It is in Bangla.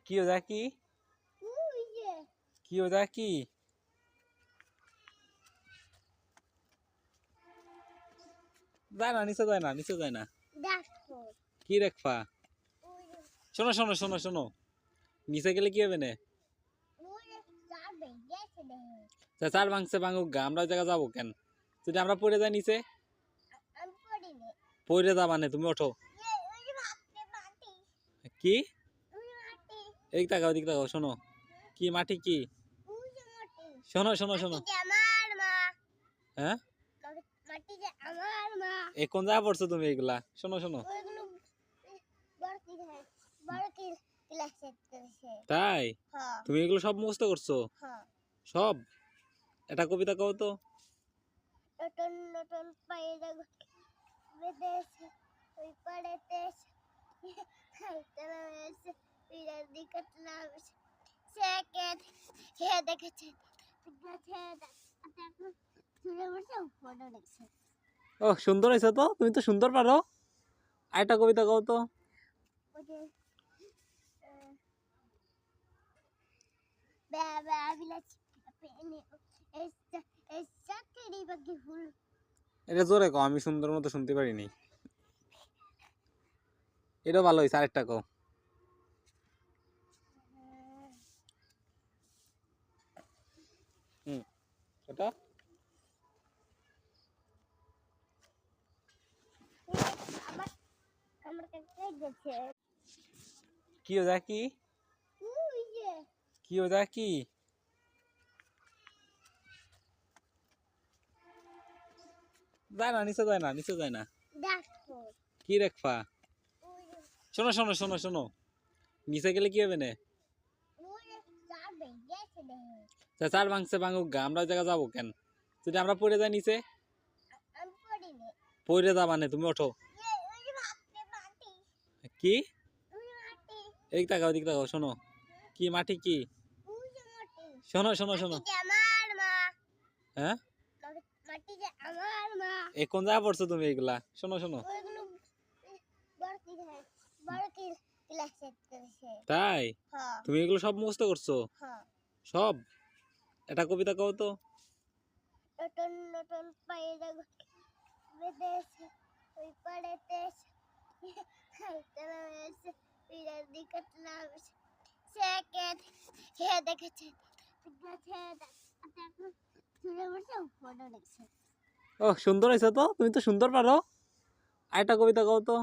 কি ওটা কি? কি ওটা কি? যায় না, নিচে যায় না, নিচে যায় না। কি দেখবা? শোনো শোনো শোনো শোনো, নিচে গেলে কি হবে না? চার ভাঙছে ভাঙুক গা, আমরা ওই জায়গা যাবো কেন? যদি আমরা পড়ে যাই নিচে, পড়ে যাবা না, তুমি ওঠো। কি? এই তাকাও, দিক তাকাও, শোনো। কি মাটি কি? শোনো শোনো শোনো। হ্যাঁ, এ কোন জায়গা পড়ছো তুমি এগুলা? শোনো শোনো। তাই? তুমি এগুলো সব মুখস্থ করছো? সব? এটা কবিতা কও তো। নতুন নতুন পায়ে বেঁধেছে ওই পাড়েতে খাইতে রয়েছে বিরাদি কাটলা সেকেন্ড সে দেখেছে ও সুন্দর হয়েছে তো, তুমি তো সুন্দর পারো। আরেকটা কবিতা কও তো। এটা জোরে কও, আমি সুন্দর মতো শুনতে পারিনি। এটা ভালো হয়েছে, আরেকটা কও। হুম, এটা কি ওটা কি? কি ওটা কি? যায় না, নিচে যায় না, নিচে যায় না। কি দেখবা? শোনো শোনো শোনো শোনো, নিচে গেলে কি হবে না? চার ভাঙছে ভাঙুক গা, আমরা ওই জায়গা যাবো কেন? যদি আমরা পড়ে যাই নিচে, পড়ে যাবা না, তুমি ওঠো। কি? এই তাকাও, দিক তাকাও, শোনো। কি মাটি কি? শোনো শোনো শোনো। হ্যাঁ, এ কোন জায়গা পড়ছো তুমি এগুলা? শোনো শোনো। তাই? তুমি এগুলো সব মুখস্থ করছো? সব? এটা কবিতা কও তো। নতুন নতুন পায়ে বেঁধেছে ওই পাড়েতে খাইতে রয়েছে বিরাদি কাটলা সেকেন্ড সে দেখেছে ও সুন্দর হয়েছে তো, তুমি তো সুন্দর পারো। আরেকটা কবিতা কও তো।